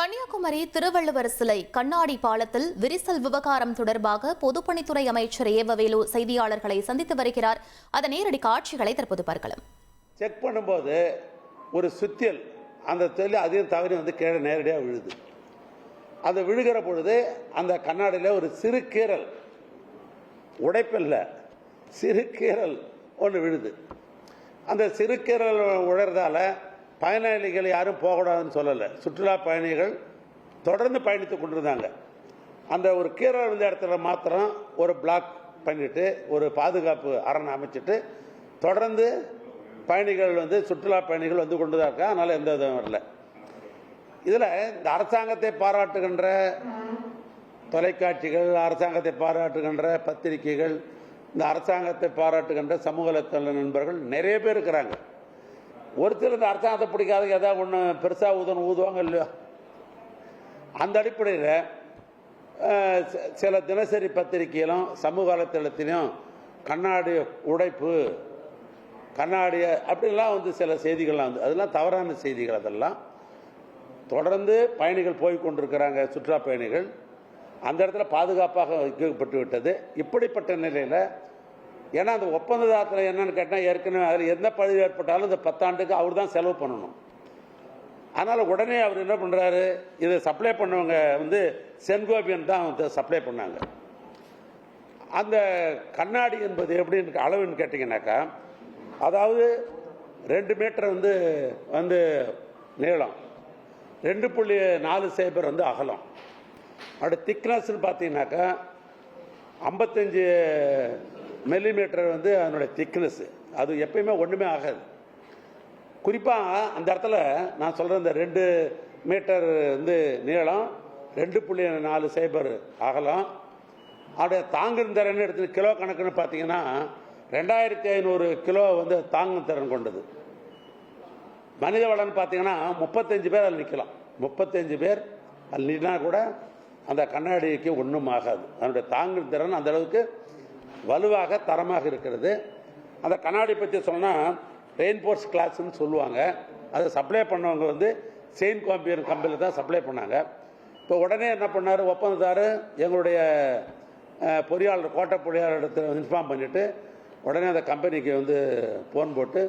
கன்னியாகுமரி திருவள்ளுவர் சிலை கண்ணாடி பாலத்தில் விரிசல் விவகாரம் தொடர்பாக பொதுப்பணித்துறை அமைச்சர் ஏவவேலு செய்தியாளர்களை சந்தித்து வருகிறார். அதன் நேரடி காட்சிகளை தற்போது பார்க்கலாம். செக் பண்ணும்போது ஒரு சுத்தியல் அந்த தொழில் அதையும் தவறி கீழே நேரடியாக விழுது. அது விழுகிற பொழுது அந்த கண்ணாடியில் ஒரு சிறு கீறல், உடைப்பில்லை, சிறு கீறல் ஒன்று விழுது. அந்த சிறு கீறல் உழறதால பயணிகள் யாரும் போகக்கூடாதுன்னு சொல்லலை. சுற்றுலா பயணிகள் தொடர்ந்து பயணித்து கொண்டிருந்தாங்க. அந்த ஒரு கீறல் இருந்த இடத்துல மாத்திரம் ஒரு பிளாக் பண்ணிட்டு ஒரு பாதுகாப்பு அரண் அமைச்சிட்டு தொடர்ந்து பயணிகள் சுற்றுலா பயணிகள் கொண்டு தான் இருக்கா. அதனால எந்த விதம் வரல. இதில் இந்த அரசாங்கத்தை பாராட்டுகின்ற தொலைக்காட்சிகள், அரசாங்கத்தை பாராட்டுகின்ற பத்திரிகைகள், இந்த அரசாங்கத்தை பாராட்டுகின்ற சமூக வலைத்தள நண்பர்கள் நிறைய பேர் இருக்கிறாங்க. ஒருத்தர் இந்த அரசாங்கத்தை பிடிக்காத ஏதாவது ஒன்று பெருசாக ஊதுவாங்க இல்லையா. அந்த அடிப்படையில் சில தினசரி பத்திரிகையிலும் சமூக வலைத்தளத்திலும் கண்ணாடி உடைப்பு, கண்ணாடியை அப்படிலாம் சில செய்திகள்லாம் அதெல்லாம் தவறான செய்திகள். அதெல்லாம் தொடர்ந்து பயணிகள் போய் கொண்டிருக்கிறாங்க. சுற்றுலா பயணிகள் அந்த இடத்துல பாதுகாப்பாக வைக்கப்பட்டு விட்டது. இப்படிப்பட்ட நிலையில் ஏன்னா அந்த ஒப்பந்ததாரத்தில் என்னன்னு கேட்டால் ஏற்கனவே அதில் எந்த பழுது ஏற்பட்டாலும் இந்த 10 ஆண்டுக்கு அவர் தான் செலவு பண்ணணும். அதனால் உடனே அவர் என்ன பண்ணுறாரு, இதை சப்ளை பண்ணவங்க சென்கோபியன் தான் சப்ளை பண்ணாங்க. அந்த கண்ணாடி என்பது எப்படின்னு அளவுன்னு கேட்டிங்கனாக்கா, அதாவது 2 மீட்டர் நீளம், 2.40 அகலம். அப்படி திக்னஸ்ன்னு பார்த்தீங்கன்னாக்கா 55 மில்லிமீட்டர் அதனுடைய திக்னஸ். அது எப்பயுமே ஒன்றுமே ஆகாது. குறிப்பாக அந்த இடத்துல நான் சொல்கிற இந்த 2 மீட்டர் நீளம், 2.40 அகலம், அப்படியே தாங்கும் திறன் எடுத்து கிலோ கணக்குன்னு பார்த்தீங்கன்னா 2500 கிலோ தாங்கும் திறன் கொண்டது. மனித வளம்னு பார்த்தீங்கன்னா 35 பேர் அதில் நிற்கலாம். 35 பேர் அதில் நின்னா கூட அந்த கண்ணாடிக்கு ஒன்றும் ஆகாது. அதனுடைய தாங்கும் திறன் அந்த அளவுக்கு வலுவாக தரமாக இருக்கிறது. அந்த கண்ணாடி பற்றி சொன்னால் ரெயின்ஃபோர்ஸ் கிளாஸ்ன்னு சொல்லுவாங்க. அதை சப்ளை பண்ணவங்க செயின் கம்பெனியில் தான் சப்ளை பண்ணாங்க. இப்போ உடனே என்ன பண்ணார் ஒப்பந்ததாரர், எங்களுடைய பொறியாளர் கோட்டை பொறியாளர் இன்ஃபார்ம் பண்ணிவிட்டு உடனே அந்த கம்பெனிக்கு ஃபோன் போட்டு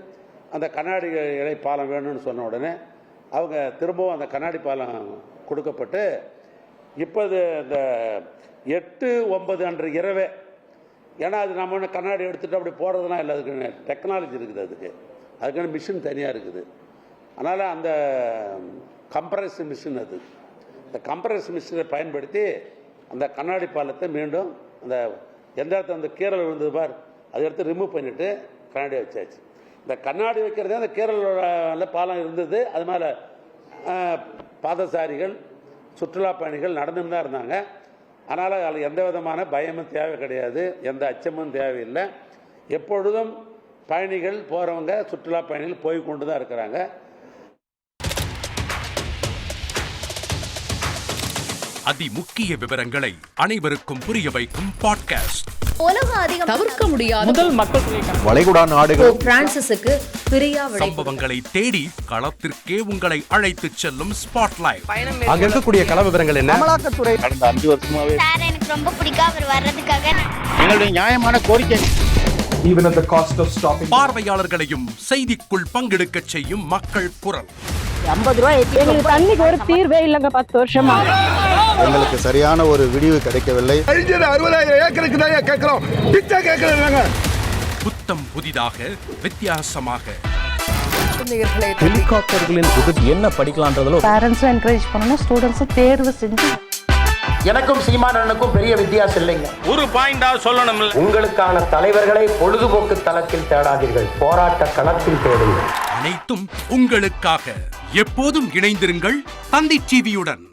அந்த கண்ணாடி இழை பாலம் வேணும்னு சொன்ன உடனே அவங்க திரும்பவும் அந்த கண்ணாடி பாலம் கொடுக்கப்பட்டு இப்போது இந்த 8-9 அன்று இரவே, ஏன்னா அது நம்ம கண்ணாடி எடுத்துகிட்டு அப்படி போடுறதுலாம் இல்லை, அதுக்கு டெக்னாலஜி இருக்குது, அதுக்கான மிஷின் தனியாக இருக்குது. அதனால் அந்த கம்ப்ரஸ் மிஷின், இந்த கம்ப்ரஸ் மிஷினை பயன்படுத்தி அந்த கண்ணாடி பாலத்தை மீண்டும் அந்த எந்த இடத்துல அந்த கீறல் விழுந்தது பார் அதை எடுத்து ரிமூவ் பண்ணிவிட்டு கண்ணாடி வச்சாச்சு. இந்த கண்ணாடி வைக்கிறதே அந்த கீறலோட பாலம் இருந்தது. அது மேலே பாதசாரிகள், சுற்றுலா பயணிகள் நடந்துன்னு தான் இருந்தாங்க. அதனால் அதில் எந்த விதமான பயமும் தேவை கிடையாது, எந்த அச்சமும் தேவையில்லை. எப்பொழுதும் பயணிகள் போகிறவங்க, சுற்றுலா பயணிகள் போய் கொண்டு தான் இருக்கிறாங்க. அதிமுக்கிய விவரங்களை அனைவருக்கும் புரிய வைக்கும் பாட்காஸ்ட். உலக அதிகம் தவிர்க்க முடியாத முதல் மக்கள் வளைகுடா நாடுகள் பிரான்சிஸுக்கு பிரியா சம்பவங்களை தேடி களத்திற்கே உங்களை அழைத்து செல்லும் ஸ்பாட்லைட். அங்க இருக்கக்கூடிய கள விவரங்கள் என்ன? அமலாக்கத்துறை கடந்த 5 வருஷமாவே சார் எனக்கு ரொம்ப பிடிக்கும் அவர் வர்றதுக்காக. எங்களுடைய நியாயமான கோரிக்கை. Even at the cost of stopping. பார்வையாளர்களையும் செய்திக்குள் பங்கெடுக்க செய்யும் மக்கள் குரல். 50 ரூபாய் எங்களுக்கு தண்ணிக்கு ஒரு தீர்வே இல்லைங்க. 10 வருஷமா எங்களுக்கு சரியான ஒரு விடிவு கிடைக்கவில்லை. 60,000 ஏக்கருக்கு தான் கேட்கிறோம், பிச்சை கேட்கறாங்க. புத்தம் புதிதாக, வித்தியாசமாக ஹெலிகாப்டர்களின் உதவி என்ன படிக்கலான்றதுல பேரண்ட்ஸும் என்கரேஜ் பண்ணணும், ஸ்டூடெண்ட்ஸும் தேர்வு செஞ்சு. எனக்கும் சீமானனுக்கும் பெரிய வித்தியாசம் இல்லைங்க. ஒரு பாயிண்டா சொல்லணும். உங்களுக்கான தலைவர்களை பொழுதுபோக்கு தளத்தில் தேடாதீர்கள், போராட்ட களத்தில் தேடுங்கள். அனைத்தும் உங்களுக்காக. எப்போதும் இணைந்திருங்கள் தந்தி டிவியுடன்.